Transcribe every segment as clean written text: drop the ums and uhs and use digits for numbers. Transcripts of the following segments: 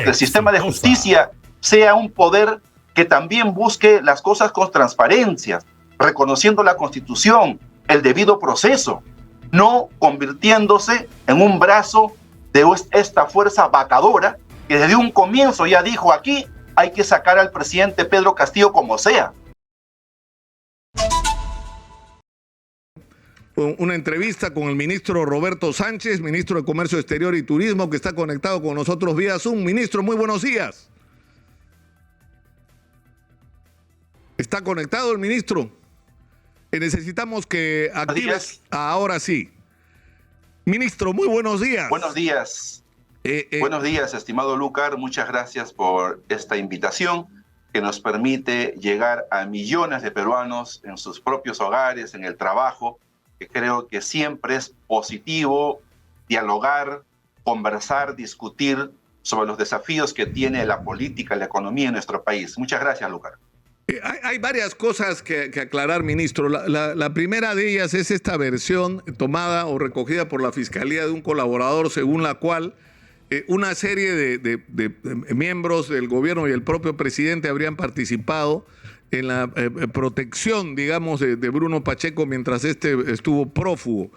que el sistema de justicia sea un poder que también busque las cosas con transparencia, reconociendo la Constitución, el debido proceso, no convirtiéndose en un brazo de esta fuerza vacadora que desde un comienzo ya dijo: aquí hay que sacar al presidente Pedro Castillo como sea. Una entrevista con el ministro Roberto Sánchez, ministro de Comercio Exterior y Turismo, que está conectado con nosotros vía Zoom. Ministro, muy buenos días. ¿Está conectado el ministro? Necesitamos que actives. Ahora sí. Ministro, muy buenos días. Buenos días. Buenos días, estimado Lucar. Muchas gracias por esta invitación que nos permite llegar a millones de peruanos en sus propios hogares, en el trabajo, que creo que siempre es positivo dialogar, conversar, discutir sobre los desafíos que tiene la política y la economía en nuestro país. Muchas gracias, Lucar. Hay varias cosas que aclarar, ministro. La primera de ellas es esta versión tomada o recogida por la Fiscalía de un colaborador, según la cual una serie de miembros del gobierno y el propio presidente habrían participado en la protección, digamos, de Bruno Pacheco mientras este estuvo prófugo.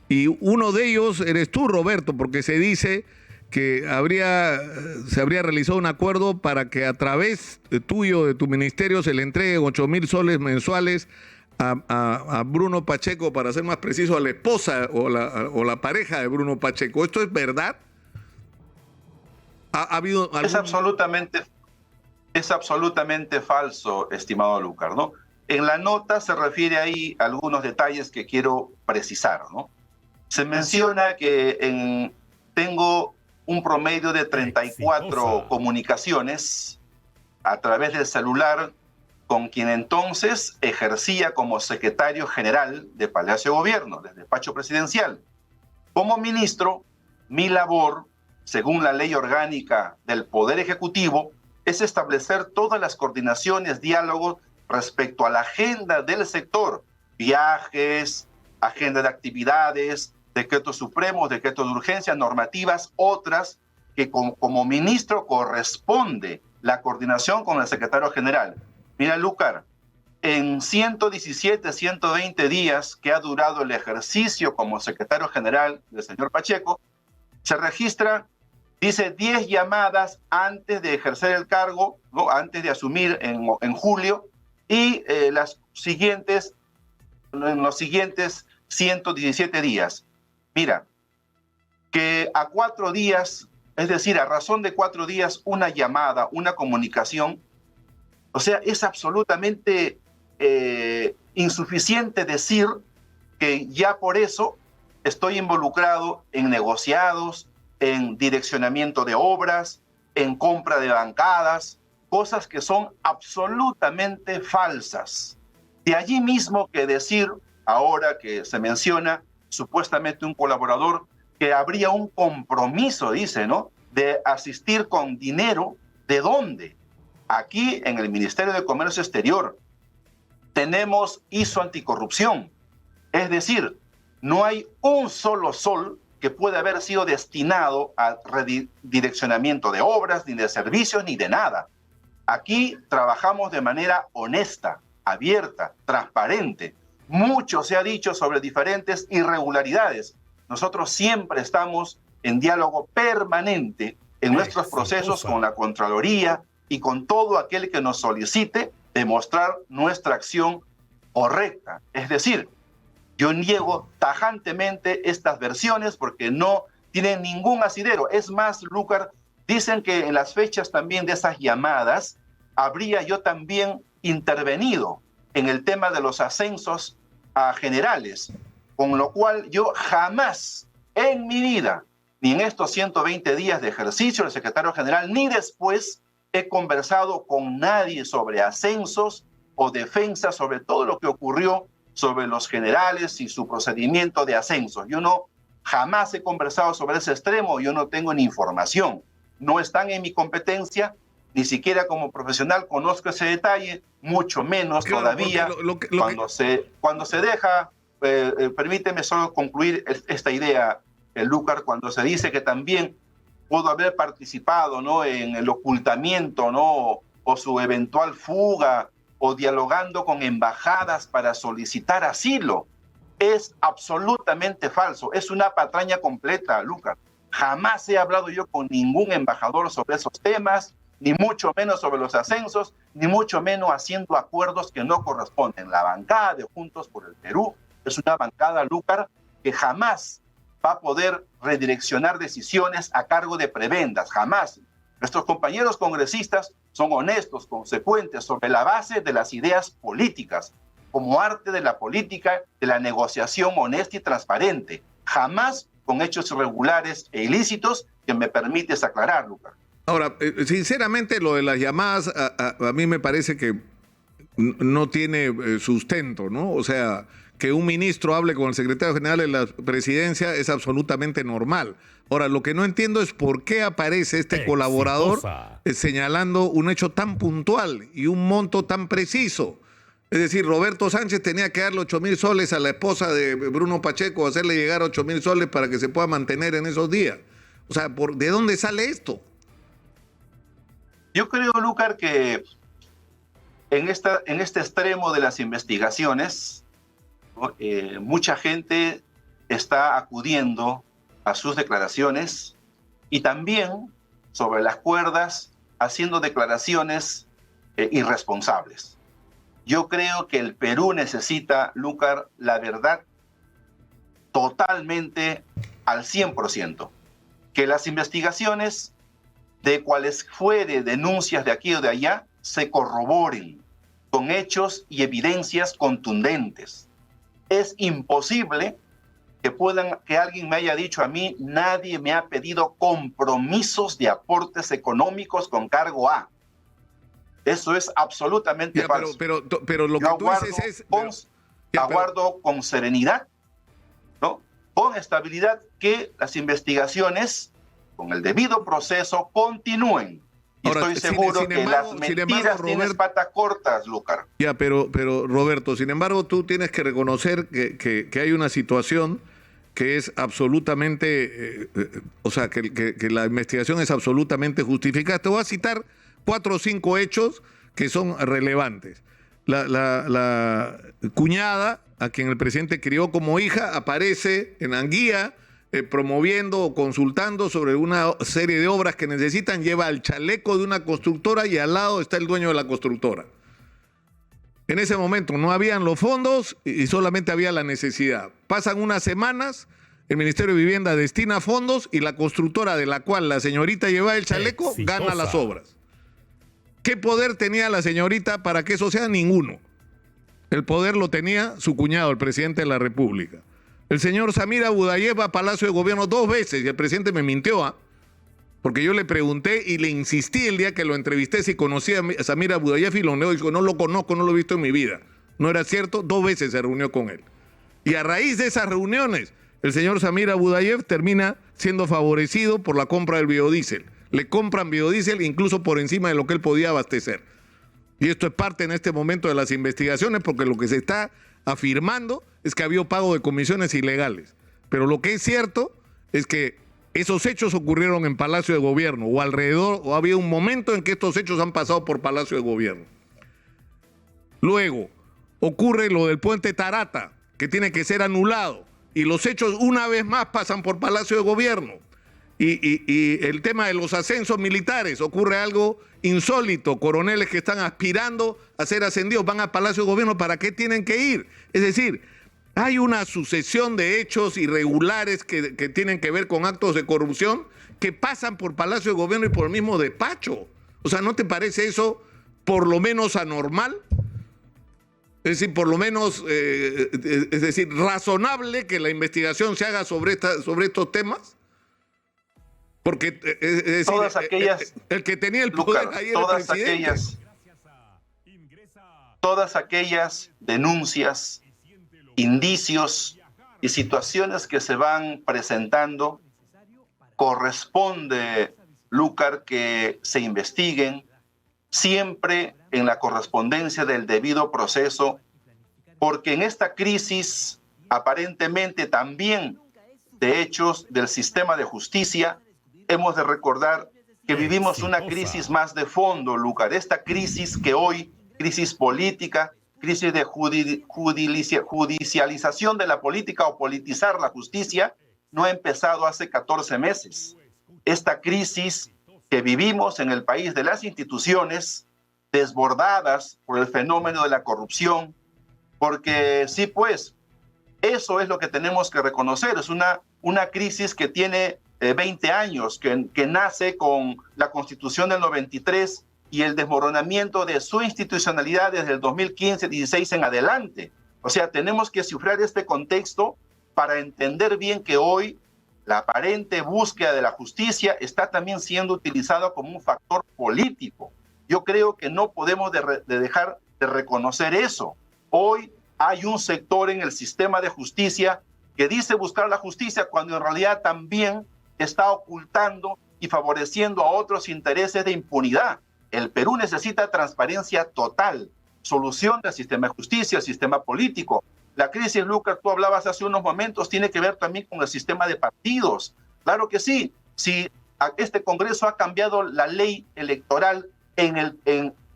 Y uno de ellos eres tú, Roberto, porque se dice que se habría realizado un acuerdo para que a través tuyo, de tu ministerio, se le entreguen 8,000 soles mensuales a Bruno Pacheco, para ser más preciso, a la esposa o la pareja de Bruno Pacheco. ¿Esto es verdad? ¿Ha habido algún... Es absolutamente falso, estimado Lucar, ¿no? En la nota se refiere ahí a algunos detalles que quiero precisar, ¿no? Se menciona que tengo un promedio de 34 comunicaciones a través del celular con quien entonces ejercía como secretario general de Palacio de Gobierno, del despacho presidencial. Como ministro, mi labor, según la ley orgánica del Poder Ejecutivo, es establecer todas las coordinaciones, diálogos respecto a la agenda del sector, viajes, agenda de actividades, decretos supremos, decretos de urgencia, normativas, otras que como ministro corresponde la coordinación con el secretario general. Mira, Lucar, en 117, 120 días que ha durado el ejercicio como secretario general del señor Pacheco, se registra, dice, 10 llamadas antes de ejercer el cargo, ¿no? Antes de asumir en julio, y en los siguientes 117 días. Mira, que a 4 días, es decir, a razón de 4 días, una llamada, una comunicación, o sea, es absolutamente insuficiente decir que ya por eso estoy involucrado en negociados, en direccionamiento de obras, en compra de bancadas, cosas que son absolutamente falsas. De allí mismo que decir, ahora que se menciona supuestamente un colaborador, que habría un compromiso, dice, ¿no?, de asistir con dinero. ¿De dónde? Aquí en el Ministerio de Comercio Exterior tenemos ISO anticorrupción. Es decir, no hay un solo sol que puede haber sido destinado al redireccionamiento de obras, ni de servicios, ni de nada. Aquí trabajamos de manera honesta, abierta, transparente. Mucho se ha dicho sobre diferentes irregularidades. Nosotros siempre estamos en diálogo permanente en nuestros procesos con la Contraloría y con todo aquel que nos solicite demostrar nuestra acción correcta. Es decir, yo niego tajantemente estas versiones porque no tienen ningún asidero. Es más, Lucar, dicen que en las fechas también de esas llamadas habría yo también intervenido en el tema de los ascensos a generales, con lo cual yo jamás en mi vida, ni en estos 120 días de ejercicio del secretario general, ni después, he conversado con nadie sobre ascensos o defensa sobre todo lo que ocurrió sobre los generales y su procedimiento de ascensos. Yo jamás he conversado sobre ese extremo, yo no tengo ni información. No están en mi competencia, ni siquiera como profesional conozco ese detalle, mucho menos todavía cuando se deja, permíteme solo concluir esta idea, Lucar, cuando se dice que también pudo haber participado, ¿no?, en el ocultamiento, ¿no?, o su eventual fuga, o dialogando con embajadas para solicitar asilo. Es absolutamente falso. Es una patraña completa, Lucas. Jamás he hablado yo con ningún embajador sobre esos temas, ni mucho menos sobre los ascensos, ni mucho menos haciendo acuerdos que no corresponden. La bancada de Juntos por el Perú es una bancada, Lucas, que jamás va a poder redireccionar decisiones a cargo de prebendas, jamás. Nuestros compañeros congresistas son honestos, consecuentes, sobre la base de las ideas políticas, como arte de la política, de la negociación honesta y transparente, jamás con hechos irregulares e ilícitos, que me permites aclarar, Lucas. Ahora, sinceramente, lo de las llamadas a mí me parece que no tiene sustento, ¿no? O sea, que un ministro hable con el secretario general de la presidencia es absolutamente normal. Ahora, lo que no entiendo es por qué aparece este colaborador señalando un hecho tan puntual y un monto tan preciso. Es decir, Roberto Sánchez tenía que darle 8.000 soles a la esposa de Bruno Pacheco, hacerle llegar 8.000 soles para que se pueda mantener en esos días. O sea, ¿de dónde sale esto? Yo creo, Lucas, que en este extremo de las investigaciones, mucha gente está acudiendo a sus declaraciones y también sobre las cuerdas haciendo declaraciones irresponsables. Yo creo que el Perú necesita, Lucas, la verdad totalmente al 100%. Que las investigaciones de cuales fuere denuncias de aquí o de allá se corroboren con hechos y evidencias contundentes. Es imposible que alguien me haya dicho a mí, nadie me ha pedido compromisos de aportes económicos con cargo a. Eso es absolutamente falso. Pero lo que tú dices es... Aguardo con serenidad, ¿no?, con estabilidad, que las investigaciones, con el debido proceso, continúen. Y ahora, estoy seguro que las mentiras tienen patas cortas, Lucas. Ya, pero Roberto, sin embargo, tú tienes que reconocer que hay una situación que es absolutamente... o sea, que la investigación es absolutamente justificada. Te voy a citar 4 o 5 hechos que son relevantes. La cuñada, a quien el presidente crió como hija, aparece en Anguía promoviendo o consultando sobre una serie de obras que necesitan, lleva el chaleco de una constructora y al lado está el dueño de la constructora. En ese momento no habían los fondos y solamente había la necesidad. Pasan unas semanas, el Ministerio de Vivienda destina fondos y la constructora de la cual la señorita lleva el chaleco gana las obras. ¿Qué poder tenía la señorita para que eso sea? Ninguno. El poder lo tenía su cuñado, el presidente de la República. El señor Samir Abudayev va a Palacio de Gobierno 2 veces y el presidente me mintió, porque yo le pregunté y le insistí el día que lo entrevisté si conocía a Samir Abudayev y lo negó. Dijo, no lo conozco, no lo he visto en mi vida. No era cierto, 2 veces se reunió con él. Y a raíz de esas reuniones, el señor Samir Abudayev termina siendo favorecido por la compra del biodiesel. Le compran biodiesel incluso por encima de lo que él podía abastecer. Y esto es parte en este momento de las investigaciones, porque lo que se está afirmando es que había pago de comisiones ilegales. Pero lo que es cierto es que esos hechos ocurrieron en Palacio de Gobierno o alrededor, o había un momento en que estos hechos han pasado por Palacio de Gobierno. Luego ocurre lo del puente Tarata, que tiene que ser anulado, y los hechos una vez más pasan por Palacio de Gobierno. Y el tema de los ascensos militares, ocurre algo insólito, coroneles que están aspirando a ser ascendidos van a Palacio de Gobierno, ¿para qué tienen que ir? Es decir, hay una sucesión de hechos irregulares que tienen que ver con actos de corrupción que pasan por Palacio de Gobierno y por el mismo despacho. O sea, ¿no te parece eso por lo menos anormal? Es decir, por lo menos, es decir, razonable que la investigación se haga sobre estos temas. Porque es decir, todas aquellas, el que tenía el poder, Lucas, ahí era el presidente. Todas aquellas denuncias, indicios y situaciones que se van presentando, corresponde, Lucas, que se investiguen siempre en la correspondencia del debido proceso, porque en esta crisis, aparentemente también de hechos del sistema de justicia, hemos de recordar que vivimos una crisis más de fondo, Lucar. Esta crisis que hoy, crisis política, crisis de judicialización de la política o politizar la justicia, no ha empezado hace 14 meses. Esta crisis que vivimos en el país de las instituciones desbordadas por el fenómeno de la corrupción, porque sí, pues, eso es lo que tenemos que reconocer. Es una crisis que tiene 20 años, que nace con la Constitución del 93 y el desmoronamiento de su institucionalidad desde el 2015-16 en adelante. O sea, tenemos que cifrar este contexto para entender bien que hoy la aparente búsqueda de la justicia está también siendo utilizada como un factor político. Yo creo que no podemos dejar de reconocer eso. Hoy hay un sector en el sistema de justicia que dice buscar la justicia cuando en realidad también está ocultando y favoreciendo a otros intereses de impunidad. El Perú necesita transparencia total, solución del sistema de justicia, el sistema político. La crisis, Lucas, tú hablabas hace unos momentos, tiene que ver también con el sistema de partidos. Claro que sí, si este Congreso ha cambiado la ley electoral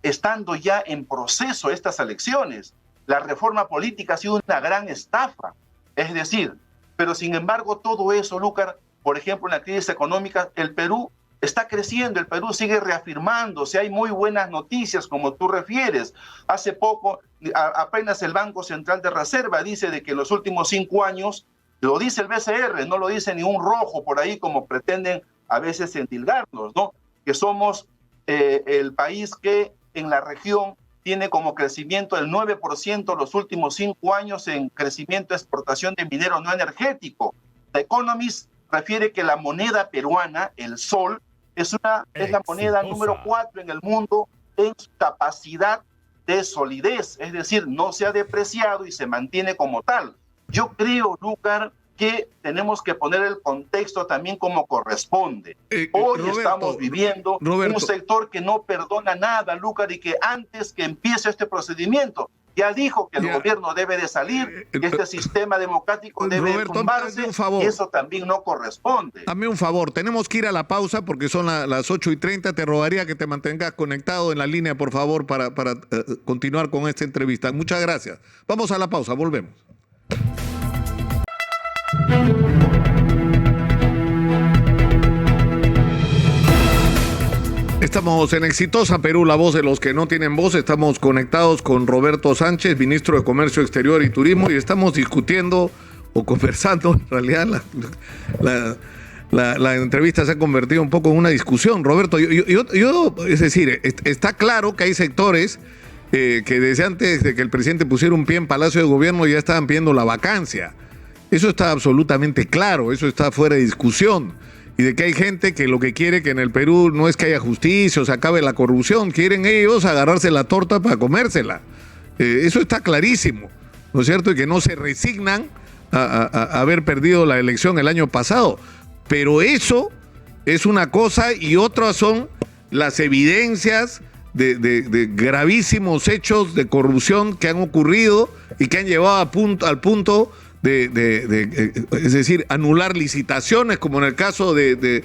estando ya en proceso estas elecciones, la reforma política ha sido una gran estafa. Es decir, pero sin embargo todo eso, Lucas, por ejemplo, en la crisis económica, el Perú está creciendo, el Perú sigue reafirmándose, hay muy buenas noticias como tú refieres. Hace poco, apenas el Banco Central de Reserva dice de que en los últimos 5 años, lo dice el BCR, no lo dice ni un rojo por ahí como pretenden a veces endilgarnos, ¿no? Que somos el país que en la región tiene como crecimiento el 9% los últimos 5 años en crecimiento de exportación de minero no energético. The Economist refiere que la moneda peruana, el sol, es la moneda número 4 en el mundo en su capacidad de solidez, es decir, no se ha depreciado y se mantiene como tal. Yo creo, Lucar, que tenemos que poner el contexto también como corresponde. Hoy Roberto, estamos viviendo un sector que no perdona nada, Lucar, y que antes que empiece este procedimiento ya dijo que el gobierno debe de salir, que este sistema democrático debe tumbarse, y eso también no corresponde. Hazme un favor, tenemos que ir a la pausa porque son las 8:30, te rogaría que te mantengas conectado en la línea, por favor, para continuar con esta entrevista. Muchas gracias. Vamos a la pausa, volvemos. Estamos en Exitosa Perú, la voz de los que no tienen voz. Estamos conectados con Roberto Sánchez, ministro de Comercio Exterior y Turismo, y estamos discutiendo o conversando. En realidad la entrevista se ha convertido un poco en una discusión. Roberto, yo es decir, está claro que hay sectores que desde antes de que el presidente pusiera un pie en Palacio de Gobierno ya estaban pidiendo la vacancia. Eso está absolutamente claro, eso está fuera de discusión. Y de que hay gente que lo que quiere que en el Perú no es que haya justicia o se acabe la corrupción, quieren ellos agarrarse la torta para comérsela. Eso está clarísimo, ¿no es cierto? Y que no se resignan a haber perdido la elección el año pasado. Pero eso es una cosa y otras son las evidencias de gravísimos hechos de corrupción que han ocurrido y que han llevado al punto es decir, anular licitaciones, como en el caso del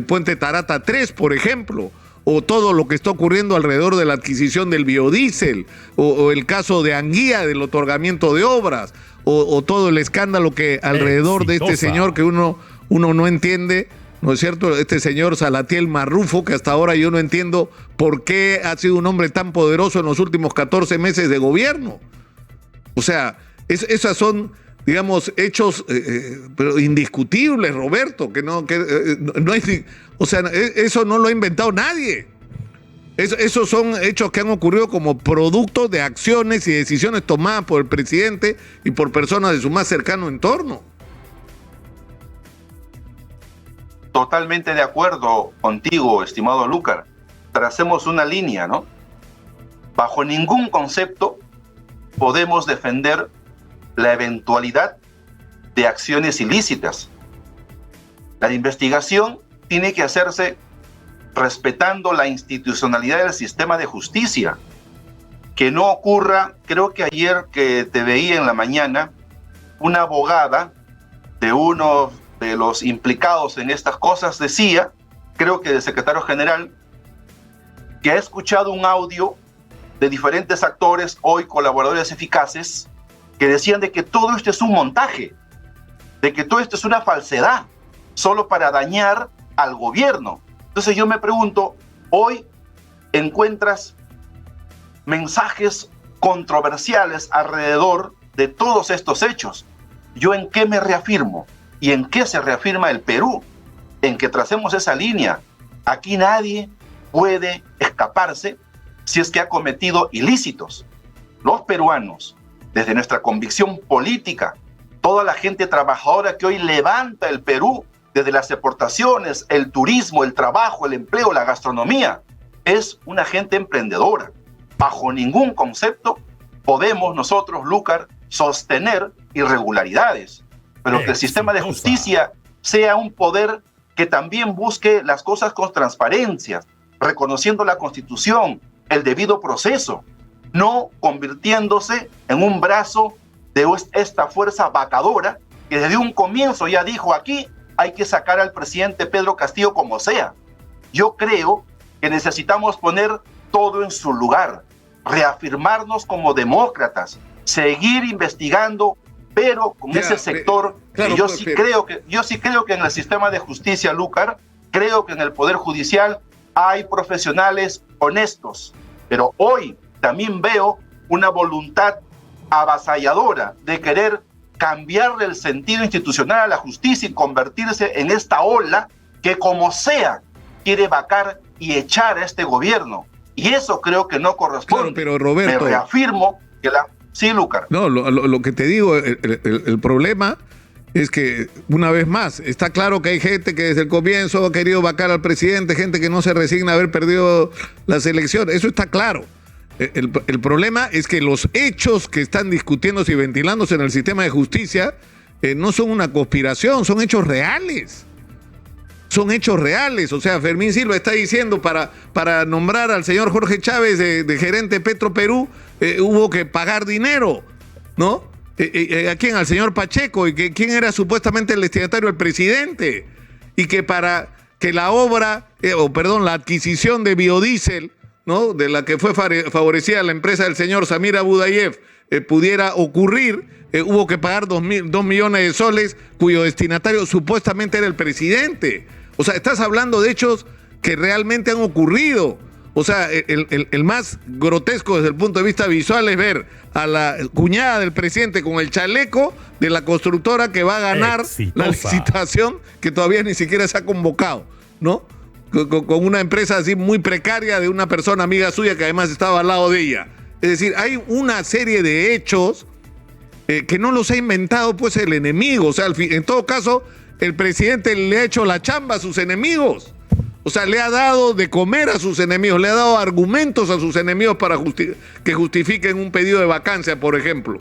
puente Tarata 3, por ejemplo, o todo lo que está ocurriendo alrededor de la adquisición del biodiesel, o el caso de Anguía, del otorgamiento de obras, o todo el escándalo que alrededor de este señor que uno no entiende, ¿no es cierto? Este señor Salatiel Marrufo, que hasta ahora yo no entiendo por qué ha sido un hombre tan poderoso en los últimos 14 meses de gobierno. O sea, esas son, digamos, hechos pero indiscutibles, Roberto, que no hay, o sea, eso no lo ha inventado nadie. Esos son hechos que han ocurrido como producto de acciones y decisiones tomadas por el presidente y por personas de su más cercano entorno. Totalmente de acuerdo contigo, estimado Lucar. Tracemos una línea, ¿no? Bajo ningún concepto podemos defender la eventualidad de acciones ilícitas. La investigación tiene que hacerse respetando la institucionalidad del sistema de justicia. Que no ocurra, creo que ayer que te veía en la mañana, una abogada de uno de los implicados en estas cosas decía, creo que el secretario general, que ha escuchado un audio de diferentes actores, hoy colaboradores eficaces, que decían de que todo esto es un montaje, de que todo esto es una falsedad, solo para dañar al gobierno. Entonces yo me pregunto, hoy encuentras mensajes controversiales alrededor de todos estos hechos. ¿Yo en qué me reafirmo? ¿Y en qué se reafirma el Perú? En que tracemos esa línea. Aquí nadie puede escaparse si es que ha cometido ilícitos. Los peruanos, desde nuestra convicción política, toda la gente trabajadora que hoy levanta el Perú, desde las exportaciones, el turismo, el trabajo, el empleo, la gastronomía, es una gente emprendedora. Bajo ningún concepto podemos nosotros, Lúcar, sostener irregularidades. Pero que el sistema de justicia sea un poder que también busque las cosas con transparencia, reconociendo la Constitución, el debido proceso, no convirtiéndose en un brazo de esta fuerza vacadora que desde un comienzo ya dijo: aquí hay que sacar al presidente Pedro Castillo como sea. Yo creo que necesitamos poner todo en su lugar, reafirmarnos como demócratas, seguir investigando, pero con ese sector claro, que yo sí creo que en el sistema de justicia, Lúcar, creo que en el Poder Judicial hay profesionales honestos, pero hoy también veo una voluntad avasalladora de querer cambiarle el sentido institucional a la justicia y convertirse en esta ola que como sea quiere vacar y echar a este gobierno. Y eso creo que no corresponde. Claro, pero Roberto, me reafirmo que la... Sí, Lúcar. No, lo que te digo, el problema es que, una vez más, está claro que hay gente que desde el comienzo ha querido vacar al presidente, gente que no se resigna a haber perdido las elecciones. Eso está claro. El problema es que los hechos que están discutiéndose y ventilándose en el sistema de justicia no son una conspiración, son hechos reales. Son hechos reales. O sea, Fermín Silva está diciendo para nombrar al señor Jorge Chávez de gerente de Petro Perú, hubo que pagar dinero, ¿no? ¿A quién? Al señor Pacheco. ¿Y quién era supuestamente el destinatario? El presidente. Y que para que la obra, la adquisición de biodiesel, ¿no?, de la que fue favorecida la empresa del señor Samir Abudayev, pudiera ocurrir, hubo que pagar 2 millones de soles, cuyo destinatario supuestamente era el presidente. O sea, estás hablando de hechos que realmente han ocurrido. O sea, el más grotesco desde el punto de vista visual es ver a la cuñada del presidente con el chaleco de la constructora que va a ganar la licitación, que todavía ni siquiera se ha convocado, ¿no? Con una empresa así muy precaria de una persona amiga suya que además estaba al lado de ella. Es decir, hay una serie de hechos que no los ha inventado pues el enemigo. O sea, en todo caso, el presidente le ha hecho la chamba a sus enemigos. O sea, le ha dado de comer a sus enemigos, le ha dado argumentos a sus enemigos para que justifiquen un pedido de vacancia, por ejemplo.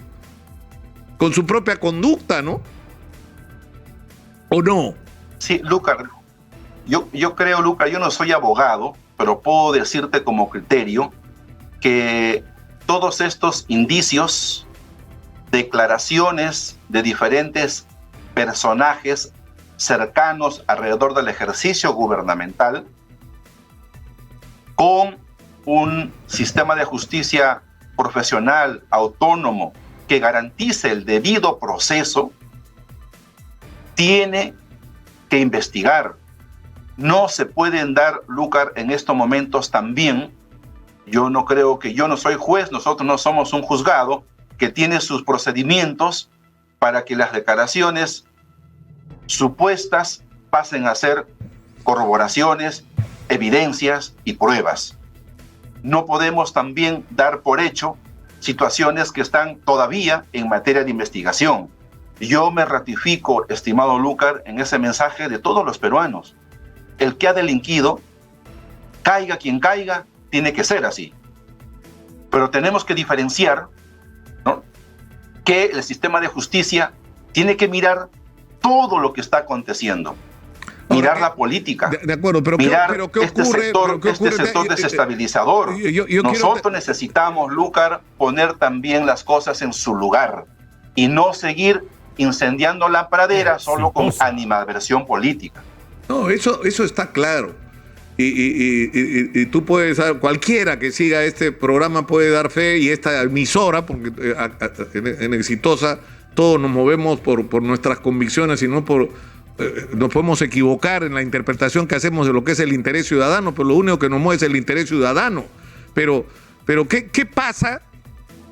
Con su propia conducta, ¿no? ¿O no? Sí, Lúcar. Yo creo, Lúcar, yo no soy abogado, pero puedo decirte como criterio que todos estos indicios, declaraciones de diferentes personajes cercanos alrededor del ejercicio gubernamental, con un sistema de justicia profesional, autónomo, que garantice el debido proceso, tiene que investigar. No se pueden dar, Lúcar, en estos momentos también. Yo no creo que yo no soy juez, nosotros no somos un juzgado que tiene sus procedimientos para que las declaraciones supuestas pasen a ser corroboraciones, evidencias y pruebas. No podemos también dar por hecho situaciones que están todavía en materia de investigación. Yo me ratifico, estimado Lúcar, en ese mensaje de todos los peruanos. El que ha delinquido, caiga quien caiga, tiene que ser así. Pero tenemos que diferenciar, ¿no?, que el sistema de justicia tiene que mirar todo lo que está aconteciendo. Mirar la política. De acuerdo, pero mirar ¿qué ocurre? Este sector desestabilizador. Nosotros necesitamos, Lúcar, poner también las cosas en su lugar y no seguir incendiando la pradera solo con animadversión política. No, eso está claro. Y tú puedes, cualquiera que siga este programa puede dar fe, y esta emisora, porque en Exitosa todos nos movemos por nuestras convicciones y no por... nos podemos equivocar en la interpretación que hacemos de lo que es el interés ciudadano, pero lo único que nos mueve es el interés ciudadano. Pero ¿qué pasa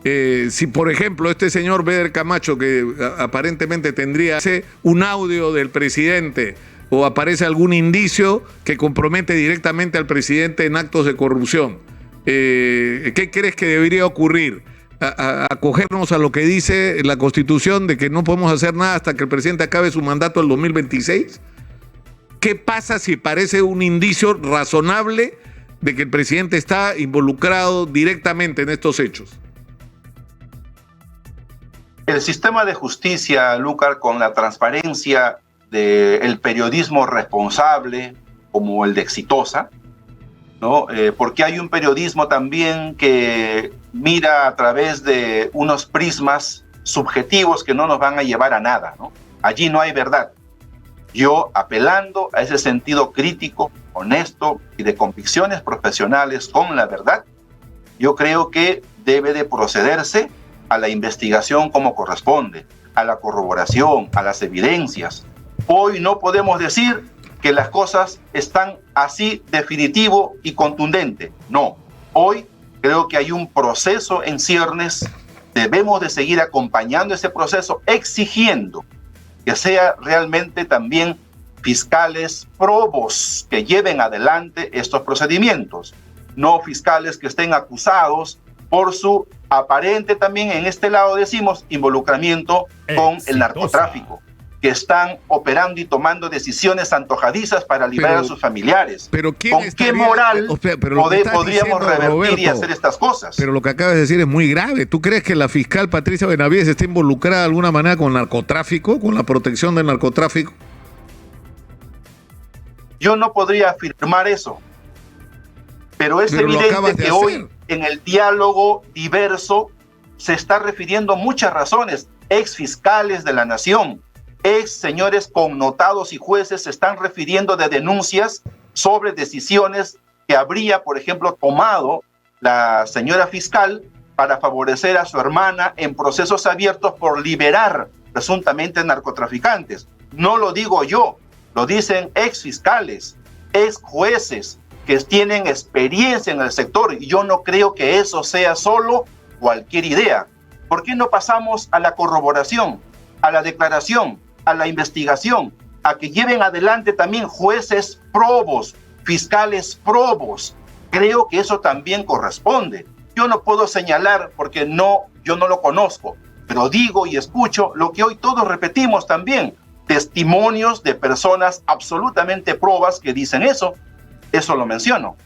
si, por ejemplo, este señor Beder Camacho, que aparentemente tendría un audio del presidente, o aparece algún indicio que compromete directamente al presidente en actos de corrupción? ¿Qué crees que debería ocurrir? ¿Acogernos a lo que dice la Constitución de que no podemos hacer nada hasta que el presidente acabe su mandato el 2026? ¿Qué pasa si parece un indicio razonable de que el presidente está involucrado directamente en estos hechos? El sistema de justicia, Lúcar, con la transparencia del periodismo responsable, como el de Exitosa, ¿no? Porque hay un periodismo también que mira a través de unos prismas subjetivos que no nos van a llevar a nada, ¿no? Allí no hay verdad. Yo, apelando a ese sentido crítico, honesto y de convicciones profesionales con la verdad, yo creo que debe de procederse a la investigación como corresponde, a la corroboración, a las evidencias. Hoy no podemos decir que las cosas están así definitivo y contundente. No, hoy creo que hay un proceso en ciernes. Debemos de seguir acompañando ese proceso, exigiendo que sea realmente también fiscales probos que lleven adelante estos procedimientos, no fiscales que estén acusados por su aparente, también en este lado decimos, involucramiento con el narcotráfico, que están operando y tomando decisiones antojadizas para liberar a sus familiares. Pero ¿con qué moral podríamos revertir, Roberto, y hacer estas cosas? Pero lo que acabas de decir es muy grave. ¿Tú crees que la fiscal Patricia Benavides está involucrada de alguna manera con narcotráfico, con la protección del narcotráfico? Yo no podría afirmar eso. Pero es evidente que hoy en el diálogo diverso se está refiriendo muchas razones. Ex fiscales de la nación, ex señores connotados y jueces se están refiriendo de denuncias sobre decisiones que habría, por ejemplo, tomado la señora fiscal para favorecer a su hermana en procesos abiertos por liberar presuntamente narcotraficantes. No lo digo yo, lo dicen ex fiscales, ex jueces que tienen experiencia en el sector, y yo no creo que eso sea solo cualquier idea. ¿Por qué no pasamos a la corroboración, a la declaración, a la investigación, a que lleven adelante también jueces probos, fiscales probos? Creo que eso también corresponde. Yo no puedo señalar porque yo no lo conozco, pero digo y escucho lo que hoy todos repetimos también, testimonios de personas absolutamente probas que dicen eso. Eso lo menciono.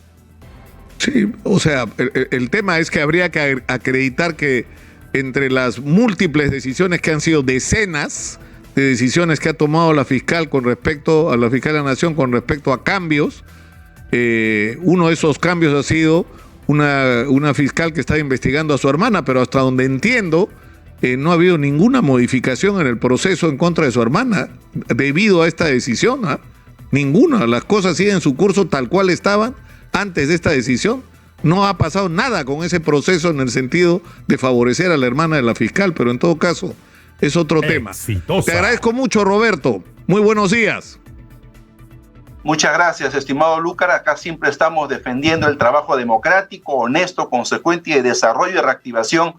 Sí, o sea, el tema es que habría que acreditar que entre las múltiples decisiones que han sido decenas de decisiones que ha tomado la fiscal con respecto a la fiscal de la Nación con respecto a cambios, uno de esos cambios ha sido una fiscal que está investigando a su hermana, pero hasta donde entiendo no ha habido ninguna modificación en el proceso en contra de su hermana debido a esta decisión, ¿eh? Ninguna, las cosas siguen su curso tal cual estaban antes de esta decisión. No ha pasado nada con ese proceso en el sentido de favorecer a la hermana de la fiscal, pero en todo caso es otro tema. Te agradezco mucho, Roberto. Muy buenos días. Muchas gracias, estimado Lúcar. Acá siempre estamos defendiendo el trabajo democrático, honesto, consecuente y de desarrollo y reactivación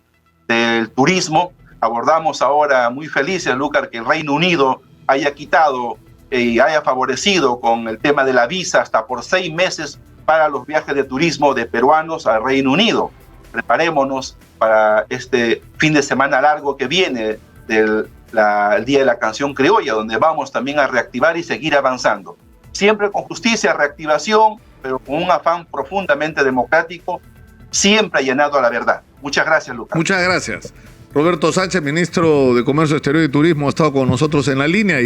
del turismo. Abordamos ahora muy felices, Lúcar, que el Reino Unido haya quitado y haya favorecido con el tema de la visa hasta por 6 meses para los viajes de turismo de peruanos al Reino Unido. Preparémonos para este fin de semana largo que viene el Día de la Canción Criolla, donde vamos también a reactivar y seguir avanzando. Siempre con justicia, reactivación, pero con un afán profundamente democrático, siempre llenado a la verdad. Muchas gracias, Lucas. Muchas gracias. Roberto Sánchez, ministro de Comercio Exterior y Turismo, ha estado con nosotros en la línea.